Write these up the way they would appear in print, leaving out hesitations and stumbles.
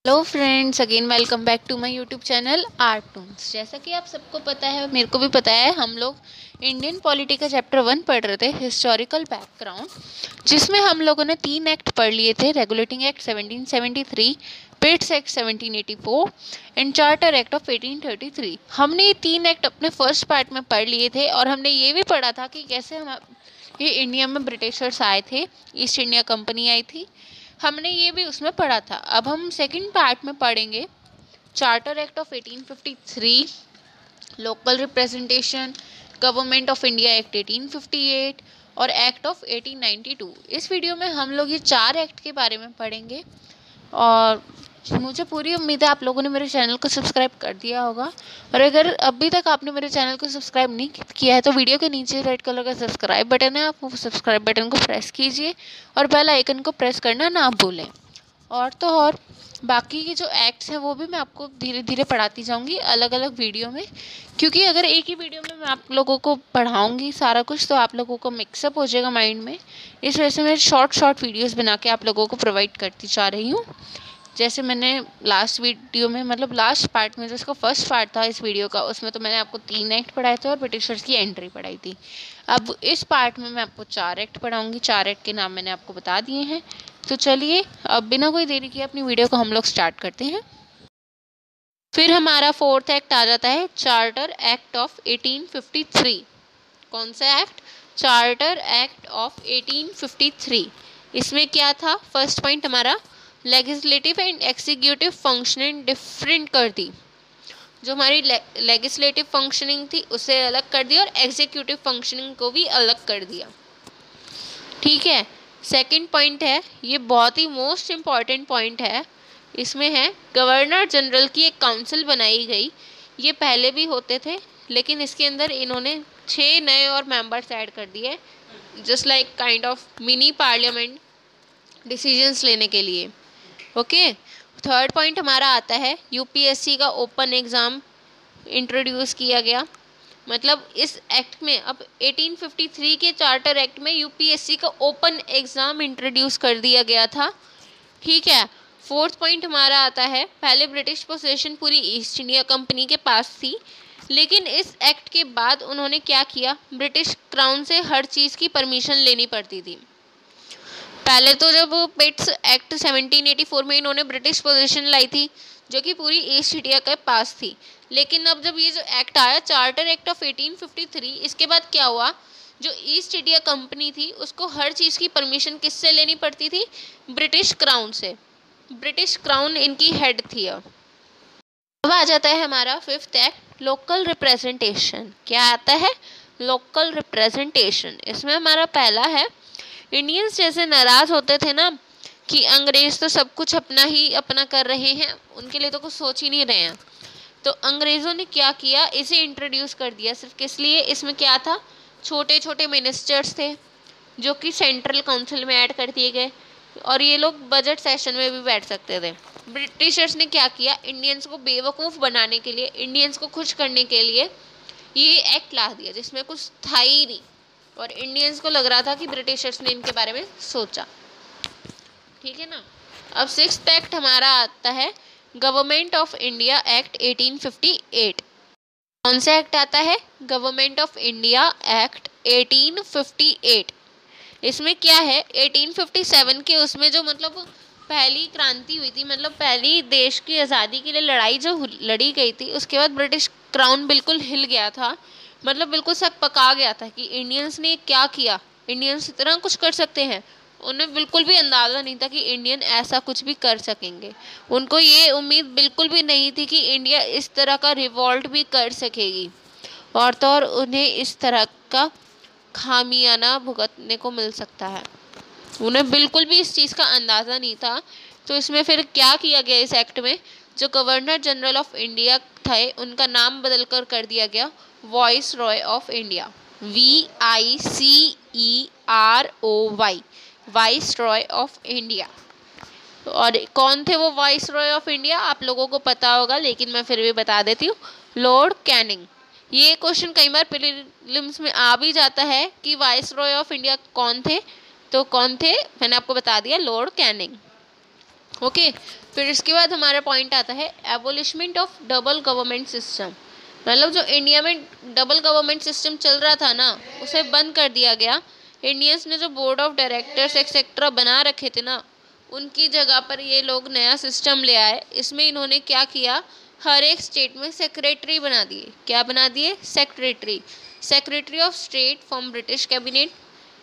Hello friends, again welcome back to my YouTube channel art toons. जैसा कि आप सबको पता है, मेरे को भी पता है, हम लोग इंडियन पॉलिटी का चैप्टर 1 पढ़ रहे थे, हिस्टोरिकल बैकग्राउंड, जिसमें हम लोगों ने 3 एक्ट पढ़ लिए थे। Regulating act 1773, Pitt's act 1784 and charter act of 1833। हमने ये 3 एक्ट अपने फर्स्ट पार्ट में पढ़ लिए थे और हमने ये भी पढ़ा था कि कैसे हम ये इंडिया में ब्रिटिशर्स आए थे, ईस्ट इंडिया कंपनी आई थी। हमने ये भी उसमें पढ़ा था। अब हम सेकंड पार्ट में पढ़ेंगे charter act of 1853, local representation, government of India act 1858 और एक्ट ऑफ 1892। इस वीडियो में हम लोग ये 4 एक्ट के बारे में पढ़ेंगे और मुझे पूरी उम्मीद है आप लोगों ने मेरे चैनल को सब्सक्राइब कर दिया होगा। और अगर अभी तक आपने मेरे चैनल को सब्सक्राइब नहीं किया है तो वीडियो के नीचे रेड कलर का सब्सक्राइब बटन है, आप वो सब्सक्राइब बटन को प्रेस कीजिए और बेल आइकन को प्रेस करना ना भूलें। और तो और बाकी के जो एक्ट्स हैं वो भी मैं आपको धीरे धीरे पढ़ाती जाऊंगी अलग अलग वीडियो में, क्योंकि अगर एक ही वीडियो में मैं आप लोगों को पढ़ाऊंगी सारा कुछ तो आप लोगों को मिक्सअप हो जाएगा माइंड में। इस वजह से मैं शॉर्ट वीडियोस बना के आप लोगों को प्रोवाइड करती जा रही हूँ। जैसे मैंने लास्ट वीडियो में, मतलब लास्ट पार्ट में, जो इसका फर्स्ट पार्ट था इस वीडियो का, उसमें तो मैंने आपको 3 एक्ट पढ़ाए थे और ब्रिटिशर्स की एंट्री पढ़ाई थी। अब इस पार्ट में मैं आपको 4 एक्ट पढ़ाऊंगी। 4 एक्ट के नाम मैंने आपको बता दिए हैं। तो चलिए अब बिना कोई देरी किए अपनी वीडियो को हम लोग स्टार्ट करते हैं। फिर हमारा 4th एक्ट आ जाता है चार्टर एक्ट ऑफ 1853। कौन सा एक्ट? Charter act of 1853। इसमें क्या था? फर्स्ट पॉइंट हमारा legislative and executive functioning different कर दी। जो हमारी लेजिस्लेटिव फंक्शनिंग थी उसे अलग कर दिया और एग्जीक्यूटिव फंक्शनिंग को भी अलग कर दिया। ठीक है। सेकंड पॉइंट है, ये बहुत ही मोस्ट इम्पॉर्टेंट पॉइंट है, इसमें है गवर्नर जनरल की एक काउंसिल बनाई गई। ये पहले भी होते थे लेकिन इसके अंदर इन्होंने 6 नए और मेंबर्स ऐड कर दिए, just like kind of mini parliament decisions लेने के लिए। ओके। थर्ड पॉइंट हमारा आता है यूपीएससी का ओपन एग्ज़ाम इंट्रोड्यूस किया गया। मतलब इस एक्ट में, अब 1853 के चार्टर एक्ट में यूपीएससी का ओपन एग्ज़ाम इंट्रोड्यूस कर दिया गया था। ठीक है। फोर्थ पॉइंट हमारा आता है, पहले ब्रिटिश पोसेशन पूरी ईस्ट इंडिया कंपनी के पास थी, लेकिन इस एक्ट के बाद उन्होंने क्या किया, ब्रिटिश क्राउन से हर चीज़ की परमिशन लेनी पड़ती थी। पहले तो जब पिट्स एक्ट 1784 में इन्होंने ब्रिटिश पोजीशन लाई थी जो कि पूरी ईस्ट इंडिया के पास थी, लेकिन अब जब ये जो एक्ट आया चार्टर एक्ट ऑफ 1853, इसके बाद क्या हुआ, जो ईस्ट इंडिया कंपनी थी उसको हर चीज़ की परमिशन किससे लेनी पड़ती थी? ब्रिटिश क्राउन से। ब्रिटिश क्राउन इनकी हेड थी। अब आ जाता है हमारा 5th एक्ट, लोकल रिप्रेजेंटेशन। क्या आता है? Local representation. इसमें हमारा पहला है, इंडियंस जैसे नाराज़ होते थे ना कि अंग्रेज़ तो सब कुछ अपना कर रहे हैं, उनके लिए तो कुछ सोच ही नहीं रहे हैं, तो अंग्रेज़ों ने क्या किया, इसे इंट्रोड्यूस कर दिया। सिर्फ किस लिए? इसमें क्या था, छोटे छोटे मिनिस्टर्स थे जो कि सेंट्रल काउंसिल में ऐड कर दिए गए और ये लोग बजट सेशन में भी बैठ सकते थे। ब्रिटिशर्स ने क्या किया, इंडियंस को बेवकूफ़ बनाने के लिए, इंडियंस को खुश करने के लिए ये एक्ट ला दिया जिसमें कुछ था ही नहीं, और इंडियंस को लग रहा था कि ब्रिटिशर्स ने इनके बारे में सोचा। ठीक है ना। अब 6th एक्ट हमारा आता है गवर्नमेंट ऑफ इंडिया एक्ट 1858। कौन सा एक्ट आता है? Government of India act 1858। इसमें क्या है, 1857 के उसमें जो मतलब पहली क्रांति हुई थी, मतलब पहली देश की आज़ादी के लिए लड़ाई जो लड़ी गई थी, उसके बाद ब्रिटिश क्राउन बिल्कुल हिल गया था, मतलब बिल्कुल सब पका गया था कि इंडियंस ने क्या किया, इंडियंस इतना कुछ कर सकते हैं। उन्हें बिल्कुल भी अंदाज़ा नहीं था कि इंडियन ऐसा कुछ भी कर सकेंगे। उनको ये उम्मीद बिल्कुल भी नहीं थी कि इंडिया इस तरह का रिवॉल्ट भी कर सकेगी, और तो और उन्हें इस तरह का खामियाना भुगतने को मिल सकता है। उन्हें बिल्कुल भी इस चीज़ का अंदाज़ा नहीं था। तो इसमें फिर क्या किया गया, इस एक्ट में जो गवर्नर जनरल ऑफ इंडिया थे उनका नाम बदल कर दिया गया voice Roy of India, VICEROY, vice Roy of India. और कौन थे वो वाइस रॉय ऑफ इंडिया? आप लोगों को पता होगा लेकिन मैं फिर भी बता देती हूँ, लॉर्ड कैनिंग। ये क्वेश्चन कई बार प्रीलिम्स में आ भी जाता है कि वाइस रॉय ऑफ इंडिया कौन थे, तो कौन थे मैंने आपको बता दिया, लॉर्ड कैनिंग। ओके। फिर इसके बाद हमारा पॉइंट आता है एबोलिशमेंट ऑफ डबल गवर्नमेंट सिस्टम। मतलब जो इंडिया में डबल गवर्नमेंट सिस्टम चल रहा था ना, उसे बंद कर दिया गया। इंडियंस ने जो बोर्ड ऑफ डायरेक्टर्स एक्सेट्रा बना रखे थे ना, उनकी जगह पर ये लोग नया सिस्टम ले आए। इसमें इन्होंने क्या किया, हर एक स्टेट में सेक्रेटरी बना दिए। क्या बना दिए, secretary of state from British cabinet.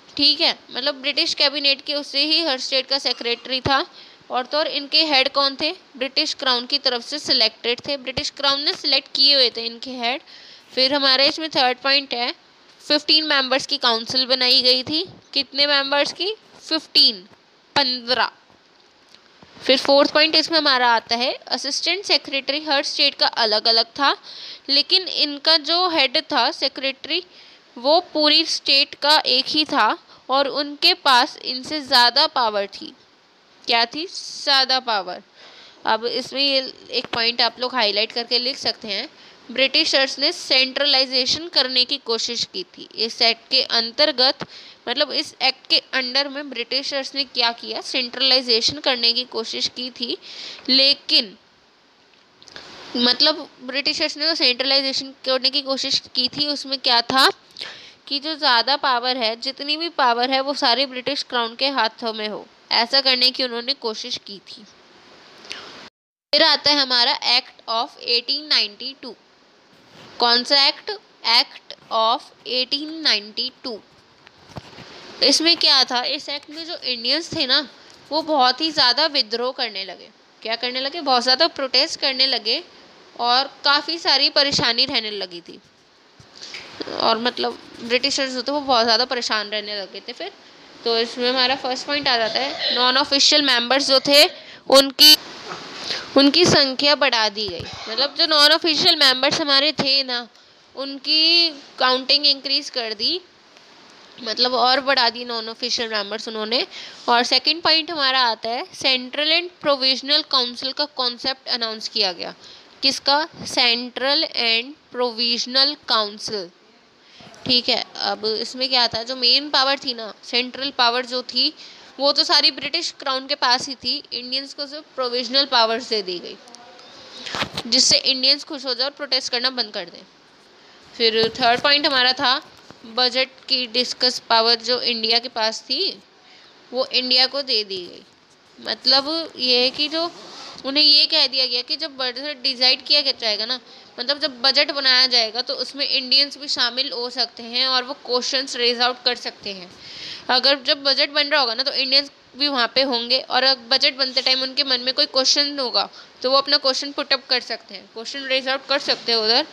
ठीक है, मतलब ब्रिटिश कैबिनेट के उससे ही हर स्टेट का सेक्रेटरी था। और तो और इनके हेड कौन थे, ब्रिटिश क्राउन की तरफ से सिलेक्टेड थे, ब्रिटिश क्राउन ने सिलेक्ट किए हुए थे इनके हेड। फिर हमारे इसमें थर्ड पॉइंट है 15 मेंबर्स की काउंसिल बनाई गई थी। कितने मेंबर्स की, 15। फिर फोर्थ पॉइंट इसमें हमारा आता है असिस्टेंट सेक्रेटरी हर स्टेट का अलग अलग था, लेकिन इनका जो हेड था सेक्रेटरी वो पूरी स्टेट का एक ही था और उनके पास इनसे ज़्यादा पावर थी। क्या थी, ज़्यादा पावर। अब इसमें ये एक पॉइंट आप लोग हाईलाइट करके लिख सकते हैं, ब्रिटिशर्स ने सेंट्रलाइजेशन करने की कोशिश की थी। इस एक्ट के अंतर्गत, मतलब इस एक्ट के अंडर में ब्रिटिशर्स ने क्या किया, सेंट्रलाइजेशन करने की कोशिश की थी। लेकिन मतलब ब्रिटिशर्स ने जो सेंट्रलाइजेशन करने की कोशिश की थी उसमें क्या था कि जो ज़्यादा पावर है, जितनी भी पावर है वो सारी ब्रिटिश क्राउन के हाथों में हो, ऐसा करने की उन्होंने कोशिश की थी। फिर आता है हमारा एक्ट ऑफ 1892। कौन सा एक्ट, एक्ट ऑफ 1892। इसमें क्या था, इस एक्ट में जो इंडियंस थे ना वो बहुत ही ज़्यादा विद्रोह करने लगे। क्या करने लगे, बहुत ज़्यादा प्रोटेस्ट करने लगे और काफ़ी सारी परेशानी रहने लगी थी। और मतलब ब्रिटिशर्स जो थे वो बहुत ज़्यादा परेशान रहने लगे थे। फिर तो इसमें हमारा फर्स्ट पॉइंट आ जाता है नॉन ऑफिशियल मेंबर्स जो थे उनकी संख्या बढ़ा दी गई। मतलब जो नॉन ऑफिशियल मेंबर्स हमारे थे ना, उनकी काउंटिंग इंक्रीज कर दी, मतलब और बढ़ा दी नॉन ऑफिशियल मेंबर्स उन्होंने। और सेकंड पॉइंट हमारा आता है सेंट्रल एंड प्रोविजनल काउंसिल का कॉन्सेप्ट अनाउंस किया गया। किसका, सेंट्रल एंड प्रोविजनल काउंसिल। ठीक है, अब इसमें क्या था, जो मेन पावर थी ना, सेंट्रल पावर जो थी वो तो सारी ब्रिटिश क्राउन के पास ही थी। इंडियंस को सिर्फ प्रोविजनल पावर्स दे दी गई, जिससे इंडियंस खुश हो जाए और प्रोटेस्ट करना बंद कर दें। फिर थर्ड पॉइंट हमारा था बजट की डिस्कस पावर जो इंडिया के पास थी वो इंडिया को दे दी गई। मतलब ये है कि जो उन्हें ये कह दिया गया कि जब बजट डिसाइड किया जाएगा ना, मतलब जब बजट बनाया जाएगा तो उसमें इंडियंस भी शामिल हो सकते हैं और वो क्वेश्चंस रेज आउट कर सकते हैं। अगर जब बजट बन रहा होगा ना तो इंडियंस भी वहाँ पे होंगे और अगर बजट बनते टाइम उनके मन में कोई क्वेश्चन होगा तो वो अपना क्वेश्चन पुटअप कर सकते हैं, क्वेश्चन रेज आउट कर सकते हैं उधर।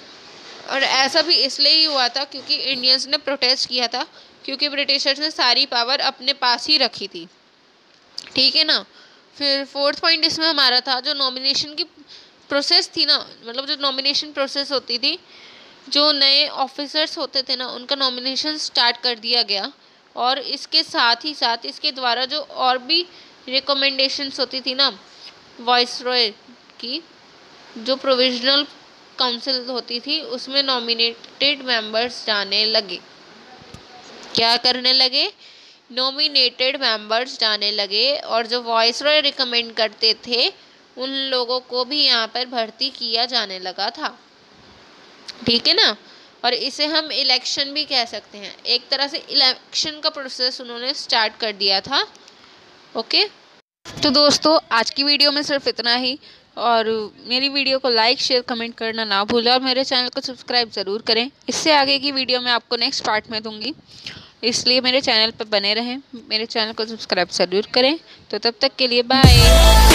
और ऐसा भी इसलिए ही हुआ था क्योंकि इंडियंस ने प्रोटेस्ट किया था, क्योंकि ब्रिटिशर्स ने सारी पावर अपने पास ही रखी थी। ठीक है ना। फिर फोर्थ पॉइंट इसमें हमारा था जो नॉमिनेशन की प्रोसेस थी ना, मतलब जो नॉमिनेशन प्रोसेस होती थी, जो नए ऑफिसर्स होते थे ना उनका नॉमिनेशन स्टार्ट कर दिया गया। और इसके साथ ही साथ इसके द्वारा जो और भी रिकमेंडेशंस होती थी ना वाइसरॉय की, जो प्रोविजनल काउंसिल होती थी उसमें नॉमिनेटेड मेंबर्स जाने लगे। क्या करने लगे, नॉमिनेटेड मेंबर्स जाने लगे और जो वाइसरॉय रिकमेंड करते थे उन लोगों को भी यहाँ पर भर्ती किया जाने लगा था। ठीक है ना। और इसे हम इलेक्शन भी कह सकते हैं, एक तरह से इलेक्शन का प्रोसेस उन्होंने स्टार्ट कर दिया था। ओके, तो दोस्तों आज की वीडियो में सिर्फ इतना ही। और मेरी वीडियो को लाइक शेयर कमेंट करना ना भूलें और मेरे चैनल को सब्सक्राइब ज़रूर करें। इससे आगे की वीडियो मैं आपको नेक्स्ट पार्ट में दूंगी, इसलिए मेरे चैनल पर बने रहें, मेरे चैनल को सब्सक्राइब ज़रूर करें। तो तब तक के लिए बाय।